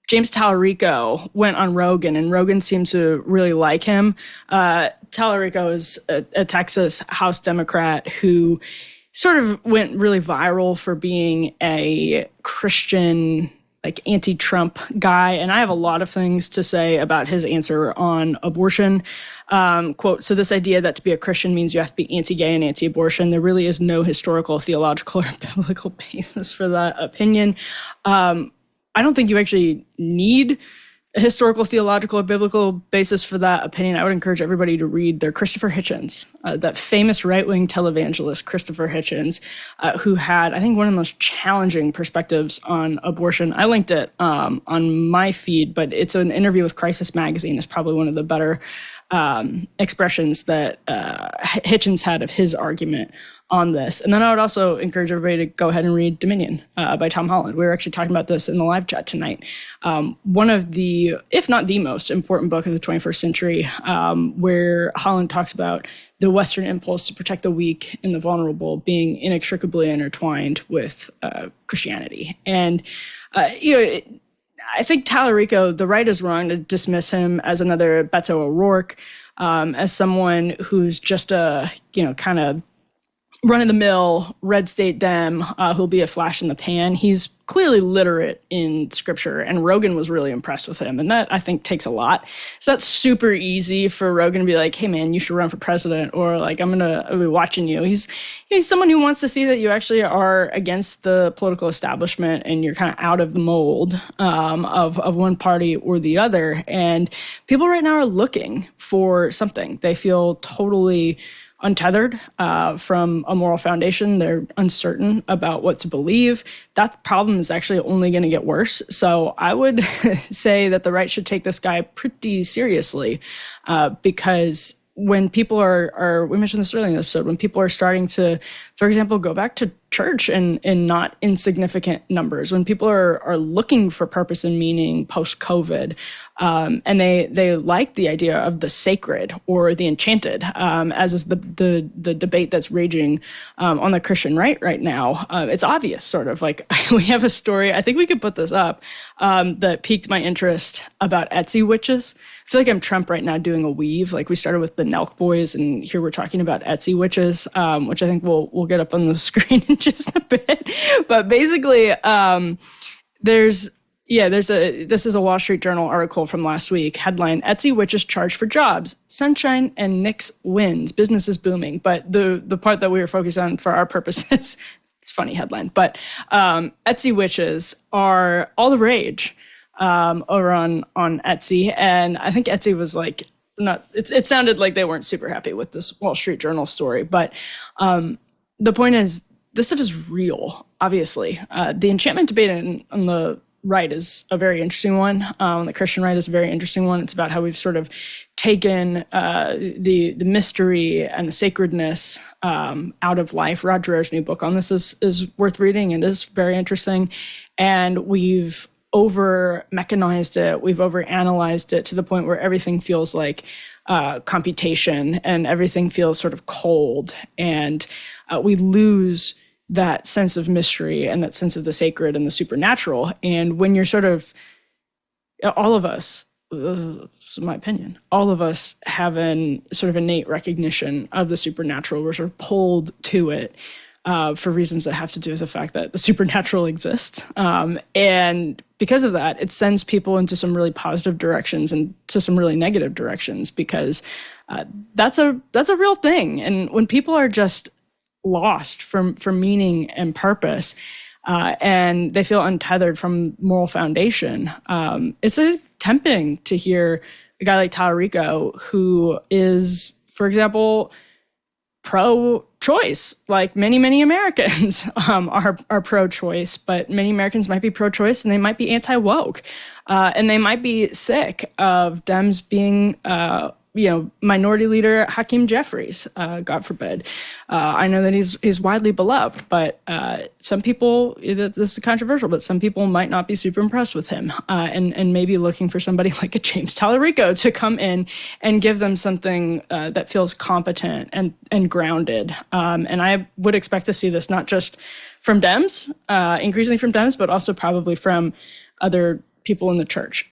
James Talarico went on Rogan, and Rogan seems to really like him. Talarico is a Texas House Democrat who sort of went really viral for being a Christian, like anti-Trump guy. And I have a lot of things to say about his answer on abortion. Quote, so this idea that to be a Christian means you have to be anti-gay and anti-abortion, there really is no historical, theological, or biblical basis for that opinion. I don't think you actually need a historical, theological, or biblical basis for that opinion. I would encourage everybody to read their Christopher Hitchens, that famous right-wing televangelist Christopher Hitchens, who had, I think, one of the most challenging perspectives on abortion. I linked it on my feed, but it's an interview with Crisis Magazine. It's probably one of the better expressions that Hitchens had of his argument on this. And then I would also encourage everybody to go ahead and read Dominion by Tom Holland. We were actually talking about this in the live chat tonight. One of the, if not the most important book of the 21st century, where Holland talks about the Western impulse to protect the weak and the vulnerable being inextricably intertwined with Christianity. And, I think Talarico, the right is wrong to dismiss him as another Beto O'Rourke, as someone who's just a, kind of run-of-the-mill red state Dem who'll be a flash in the pan. He's clearly literate in scripture, and Rogan was really impressed with him. And that, I think, takes a lot. So that's super easy for Rogan to be like, hey, man, you should run for president, or like, I'll be watching you. He's someone who wants to see that you actually are against the political establishment and you're kind of out of the mold of one party or the other. And people right now are looking for something. They feel totally untethered from a moral foundation. They're uncertain about what to believe. That problem is actually only going to get worse. So I would say that the right should take this guy pretty seriously because when people are, we mentioned this earlier in the episode, when people are starting to, for example, go back to church in not insignificant numbers, when people are looking for purpose and meaning post-COVID, and they like the idea of the sacred or the enchanted, as is the debate that's raging on the Christian right now. It's obvious, sort of like we have a story, I think we could put this up, that piqued my interest about Etsy witches. I feel like I'm Trump right now doing a weave. Like we started with the Nelk Boys, and here we're talking about Etsy witches, which I think we'll get up on the screen in just a bit. But basically, this is a Wall Street Journal article from last week. Headline: Etsy witches charge for jobs. Sunshine and Nix wins. Business is booming. But the part that we were focused on for our purposes, it's a funny headline, but Etsy witches are all the rage over on Etsy. And I think Etsy was like, it sounded like they weren't super happy with this Wall Street Journal story. But the point is, this stuff is real, obviously. The enchantment debate on the right is a very interesting one. The Christian right is a very interesting one. It's about how we've sort of taken the mystery and the sacredness out of life. Rod Dreher's new book on this is worth reading and is very interesting. And we've over-mechanized it. We've over-analyzed it to the point where everything feels like computation and everything feels sort of cold. And we lose that sense of mystery and that sense of the sacred and the supernatural. And when you're sort of, all of us, this is my opinion, all of us have an sort of innate recognition of the supernatural. We're sort of pulled to it for reasons that have to do with the fact that the supernatural exists. And because of that, it sends people into some really positive directions and to some really negative directions, because that's a real thing. And when people are just lost from meaning and purpose, and they feel untethered from moral foundation, it's tempting to hear a guy like Talarico, who is, for example, pro-choice, like many Americans are pro-choice, but many Americans might be pro-choice and they might be anti-woke, and they might be sick of Dems being Minority Leader Hakeem Jeffries, God forbid. I know that he's widely beloved, but some people, this is controversial, but some people might not be super impressed with him, and maybe looking for somebody like a James Talarico to come in and give them something that feels competent and grounded. And I would expect to see this not just from Dems, increasingly from Dems, but also probably from other people in the church.